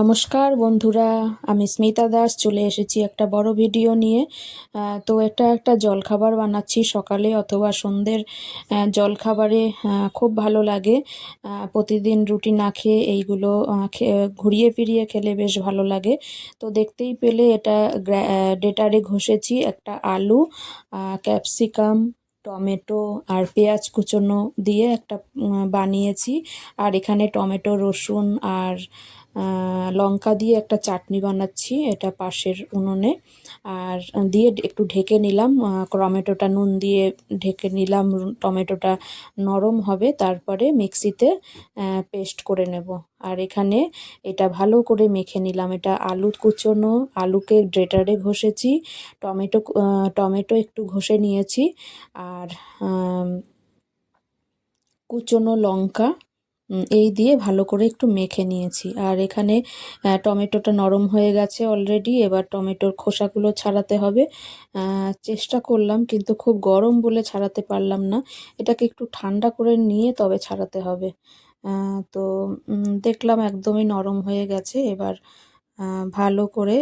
নমস্কার বন্ধুরা, আমি স্মিতা দাস চলে এসেছি একটা বড় ভিডিও নিয়ে। তো এটা একটা জলখাবার বানাচ্ছি সকালে অথবা সন্ধ্যের জলখাবারে খুব ভালো লাগে। প্রতিদিন রুটি না খেয়ে এইগুলো ঘুরিয়ে ফিরিয়ে খেলে বেশ ভালো লাগে। তো দেখতেই পেলে এটা ডেটারে ঘষেছি একটা আলু, ক্যাপসিকাম, টমেটো আর পেঁয়াজ কুচোনো দিয়ে একটা বানিয়েছি। আর এখানে টমেটো, রসুন আর লঙ্কা দিয়ে একটা চাটনি বানাচ্ছি, এটা পাশের উনুনে। আর দিয়ে একটু ঢেকে নিলাম, টমেটোটা নুন দিয়ে ঢেকে নিলাম। টমেটোটা নরম হবে, তারপরে মিক্সিতে পেস্ট করে নেব। আর এখানে এটা ভালো করে মেখে নিলাম। এটা আলু কুচোনো, আলুকে গ্রেটারে ঘষেছি, টমেটো একটু ঘষে নিয়েছি, আর কুচোনো লঙ্কা এই দিয়ে ভালো করে একটু মেখে নিয়েছি। আর এখানে টমেটোটা নরম হয়ে গেছে অলরেডি, এবার টমেটোর খোসাগুলো ছাড়াতে হবে। চেষ্টা করলাম কিন্তু খুব গরম বলে ছাড়াতে পারলাম না। এটাকে একটু ঠান্ডা করে নিয়ে তবে ছাড়াতে হবে। তো দেখলাম একদমই নরম হয়ে গেছে। এবার ভালো করে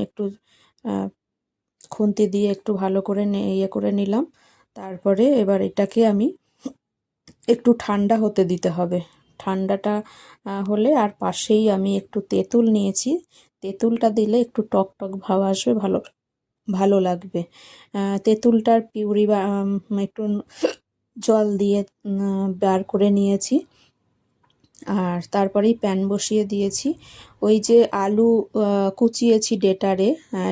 একটু খুন্তি দিয়ে একটু ভালো করে ইয়ে করে নিলাম। তারপরে এবার এটাকে আমি একটু ঠান্ডা হতে দিতে হবে। ঠান্ডাটা হলে, আর পাশেই আমি একটু তেঁতুল নিয়েছি, তেঁতুলটা দিলে একটু টক টক ভাব আসবে, ভালো ভালো লাগবে। তেঁতুলটার পিউরি বা একটু জল দিয়ে বার করে নিয়েছি। আর তারপরেই প্যান বসিয়ে দিয়েছি। ওই যে আলু কুচিয়েছি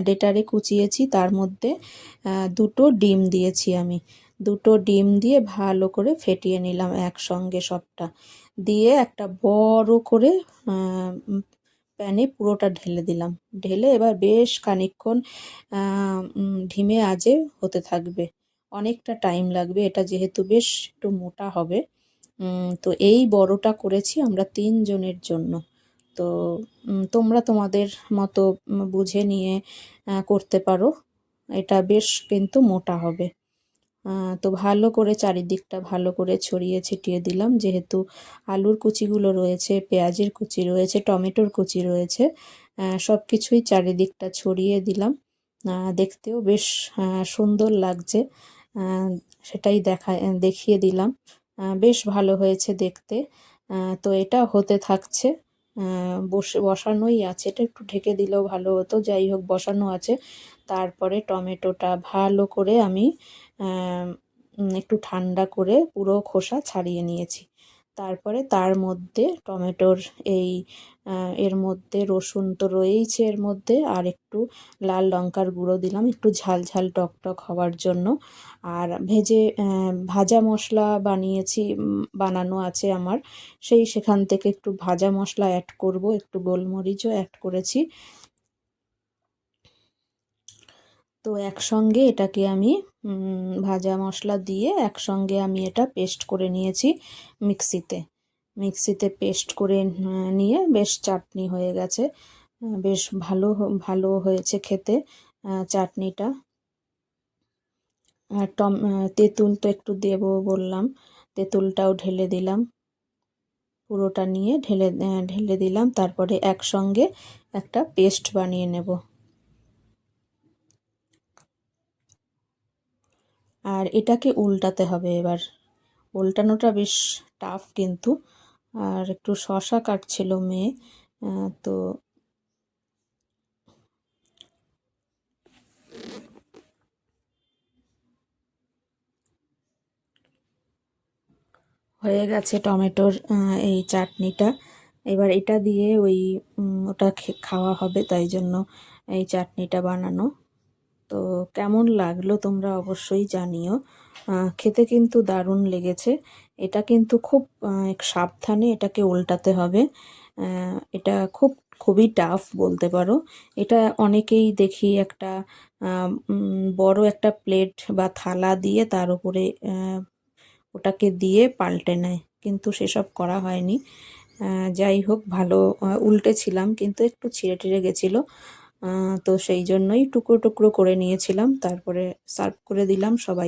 ডেটারে কুচিয়েছি, তার মধ্যে দুটো ডিম দিয়েছি আমি। দুটো ডিম দিয়ে ভালো করে ফেটিয়ে নিলাম একসঙ্গে সবটা দিয়ে, একটা বড় করে প্যানে পুরোটা ঢেলে দিলাম। ঢেলে এবার বেশ খানিকক্ষণ ধিমে আঁচে হতে থাকবে। অনেকটা টাইম লাগবে, এটা যেহেতু বেশ একটু মোটা হবে। তো এই বড়টা করেছি আমরা 3 জনের জন্য। তো তোমরা তোমাদের মতো বুঝে নিয়ে করতে পারো। এটা বেশ কিন্তু মোটা হবে। তো ভালো করে চারিদিকটা ভালো করে ছড়িয়ে ছিটিয়ে দিলাম, যেহেতু আলুর কুচিগুলো রয়েছে, পেঁয়াজের কুচি রয়েছে, টমেটোর কুচি রয়েছে, সব কিছুই চারিদিকটা ছড়িয়ে দিলাম। দেখতেও বেশ সুন্দর লাগছে, সেটাই দেখিয়ে দিলাম। বেশ ভালো হয়েছে দেখতে। তো এটা হতে থাকছে, বসানোই আছে। এটা একটু ঢেকে দিলেও ভালো হতো, যাই হোক বসানো আছে। তারপরে টমেটোটা ভালো করে আমি একটু ঠান্ডা করে পুরো খোসা ছাড়িয়ে নিয়েছি। তারপরে তার মধ্যে টমেটোর এই এর মধ্যে রসুন তো রয়েইছে এর মধ্যে, আর একটু লাল লঙ্কার গুঁড়ো দিলাম একটু ঝাল ঝাল টক টক হওয়ার জন্য। আর ভাজা মশলা বানানো আছে আমার, সেখান থেকে একটু ভাজা মশলা অ্যাড করব, একটু গোলমরিচও অ্যাড করেছি। তো একসঙ্গে এটাকে আমি ভাজা মশলা দিয়ে একসঙ্গে আমি এটা পেস্ট করে নিয়েছি মিক্সিতে পেস্ট করে নিয়ে বেশ চাটনি হয়ে গেছে। বেশ ভালো হয়েছে খেতে চাটনিটা। তেঁতুল তো একটু দেবো বললাম, তেঁতুলটাও ঢেলে দিলাম, পুরোটা নিয়ে ঢেলে দিলাম। তারপরে একসঙ্গে একটা পেস্ট বানিয়ে নেব। আর এটাকে উল্টাতে হবে এবার। উল্টানোটা বেশ টাফ কিন্তু। আর একটু শশা কাটছিল মেয়ে, তো হয়ে গেছে টমেটোর এই চাটনিটা। এবার এটা দিয়ে ওটা খাওয়া হবে, তাই জন্য এই চাটনিটা বানানো। তো কেমন লাগলো তোমরা অবশ্যই জানিও। খেতে কিন্তু দারুণ লেগেছে। এটা কিন্তু খুব সাবধানে এটাকে উল্টাতে হবে। এটা খুবই টাফ বলতে পারো। এটা অনেকেই দেখি একটা বড় একটা প্লেট বা থালা দিয়ে তার উপরে ওটাকে দিয়ে পাল্টে নেয়, কিন্তু সেসব করা হয়নি। যাই হোক, ভালো উল্টেছিলাম কিন্তু একটু ছিঁড়ে টিড়ে গেছিলো। তো সেই জন্যই টুকরো টুকরো করে নিয়েছিলাম, তারপরে সার্ভ করে দিলাম সবাই।